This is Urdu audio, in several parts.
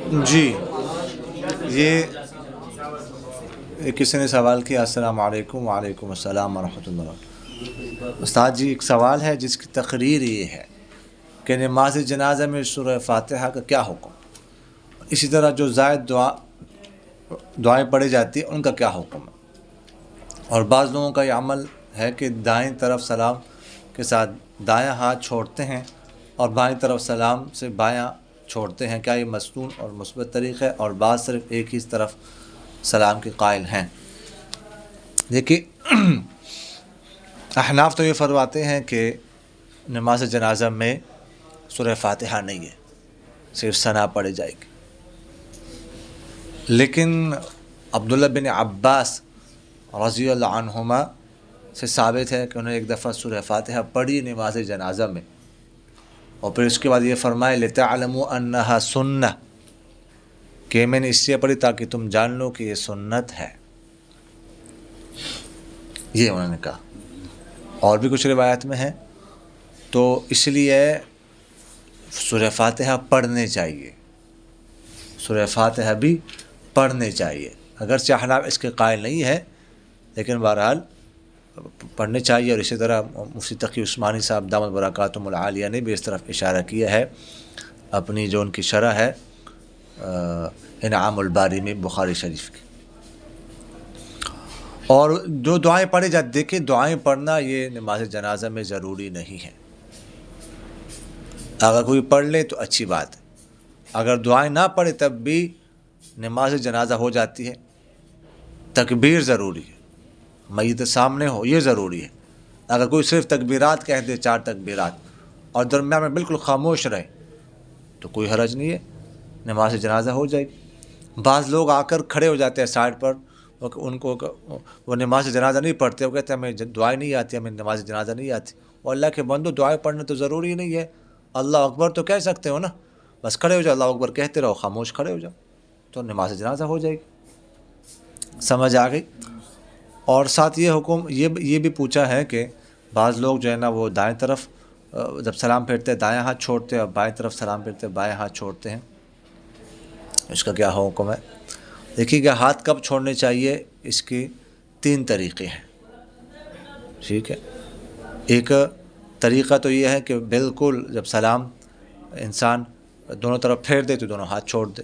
جی، یہ کسی نے سوال کیا السلام علیکم وعلیکم السلام ورحمۃ اللہ۔ استاد جی، ایک سوال ہے جس کی تقریر یہ ہے کہ نماز جنازہ میں سورہ فاتحہ کا کیا حکم، اسی طرح جو زائد دعائیں پڑھی جاتی ہیں ان کا کیا حکم ہے؟ اور بعض لوگوں کا یہ عمل ہے کہ دائیں طرف سلام کے ساتھ دایاں ہاتھ چھوڑتے ہیں اور بائیں طرف سلام سے بایاں چھوڑتے ہیں، کیا یہ مصنون اور مثبت طریقہ ہے؟ اور بعض صرف ایک ہی طرف سلام کے قائل ہیں۔ دیکھیے، احناف تو یہ فرماتے ہیں کہ نماز جنازہ میں سورہ فاتحہ نہیں ہے، صرف ثنا پڑھی جائے گی، لیکن عبداللہ بن عباس رضی اللہ عنہما سے ثابت ہے کہ انہوں نے ایک دفعہ سورہ فاتحہ پڑھی نماز جنازہ میں، اور پھر اس کے بعد یہ فرمائے لِتَعْلَمُوا أَنَّهَا سُنَّةٌ، کہ میں نے اس لیے پڑھی تاکہ تم جان لو کہ یہ سنت ہے، یہ انہوں نے کہا۔ اور بھی کچھ روایت میں ہے، تو اس لیے سورہ فاتحہ پڑھنے چاہیے، سورہ فاتحہ بھی پڑھنے چاہیے، اگرچہ احناف اس کے قائل نہیں ہے، لیکن بہرحال پڑھنے چاہیے۔ اور اسی طرح مفتی تقی عثمانی صاحب دامت برکاتہم العالیہ نے بھی اس طرف اشارہ کیا ہے اپنی جو ان کی شرح ہے انعام الباری میں بخاری شریف کی۔ اور جو دعائیں پڑھی جاتی، دیکھیں دعائیں پڑھنا یہ نماز جنازہ میں ضروری نہیں ہے، اگر کوئی پڑھ لے تو اچھی بات ہے، اگر دعائیں نہ پڑھے تب بھی نماز جنازہ ہو جاتی ہے۔ تکبیر ضروری ہے، میت سامنے ہو یہ ضروری ہے، اگر کوئی صرف تکبیرات کہہ دے 4 تکبیرات اور درمیان میں بالکل خاموش رہے تو کوئی حرج نہیں ہے، نماز جنازہ ہو جائے گی۔ بعض لوگ آ کر کھڑے ہو جاتے ہیں سائڈ پر، ان کو وہ نماز جنازہ نہیں پڑھتے، وہ کہتے ہیں ہمیں دعائیں نہیں آتی، ہمیں نماز جنازہ نہیں آتی۔ اور اللہ کے بندو، دعائیں پڑھنا تو ضروری نہیں ہے، اللہ اکبر تو کہہ سکتے ہو نا، بس کھڑے ہو جاؤ، اللہ اکبر کہتے رہو، خاموش کھڑے ہو جاؤ تو نماز جنازہ ہو جائے گی۔ سمجھ آ گئی؟ اور ساتھ یہ حکم یہ بھی پوچھا ہے کہ بعض لوگ جو ہے نا وہ دائیں طرف جب سلام پھیرتے ہیں دائیں ہاتھ چھوڑتے ہیں، اور بائیں طرف سلام پھیرتے ہیں بائیں ہاتھ چھوڑتے ہیں، اس کا کیا حکم ہے؟ دیکھیے کہ ہاتھ کب چھوڑنے چاہیے، اس کی 3 طریقے ہیں، ٹھیک ہے۔ ایک طریقہ تو یہ ہے کہ بالکل جب سلام انسان دونوں طرف پھیر دے تو دونوں ہاتھ چھوڑ دے،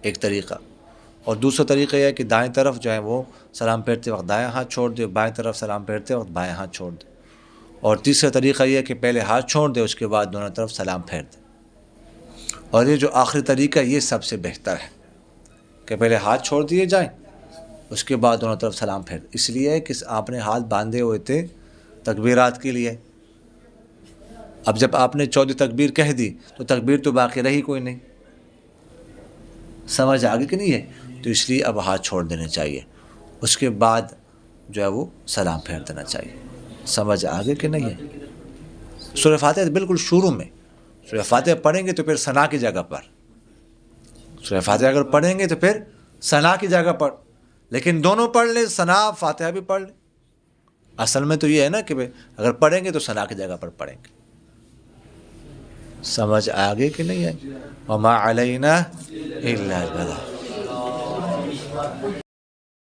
ایک طریقہ۔ اور دوسرا طریقہ یہ ہے کہ دائیں طرف جو ہے وہ سلام پھیرتے وقت دائیں ہاتھ چھوڑ دے، بائیں طرف سلام پھیرتے وقت بائیں ہاتھ چھوڑ دے۔ اور تیسرا طریقہ یہ ہے کہ پہلے ہاتھ چھوڑ دے، اس کے بعد دونوں طرف سلام پھیر دے۔ اور یہ جو آخری طریقہ یہ سب سے بہتر ہے کہ پہلے ہاتھ چھوڑ دیے جائیں، اس کے بعد دونوں طرف سلام پھیر دے، اس لیے کہ آپ نے ہاتھ باندھے ہوئے تھے تکبیرات کے لیے، اب جب آپ نے 14 تکبیر کہہ دی تو تکبیر تو باقی رہی کوئی نہیں، سمجھ آگے کہ نہیں ہے؟ تو اس لیے اب ہاتھ چھوڑ دینے چاہیے، اس کے بعد جو ہے وہ سلام پھیر دینا چاہیے۔ سمجھ آگے کہ نہیں ہے؟ سورہ فاتحہ بالکل شروع میں سورہ فاتحہ پڑھیں گے تو پھر ثنا کی جگہ پر، سورہ فاتحہ اگر پڑھیں گے تو پھر ثنا کی جگہ پر، لیکن دونوں پڑھ لیں، ثنا فاتحہ بھی پڑھ لیں۔ اصل میں تو یہ ہے نا کہ اگر پڑھیں گے تو ثنا کی جگہ پر پڑھیں گے۔ سمجھ آگے کہ نہیں ہے؟ وما علینا الا البلاغ۔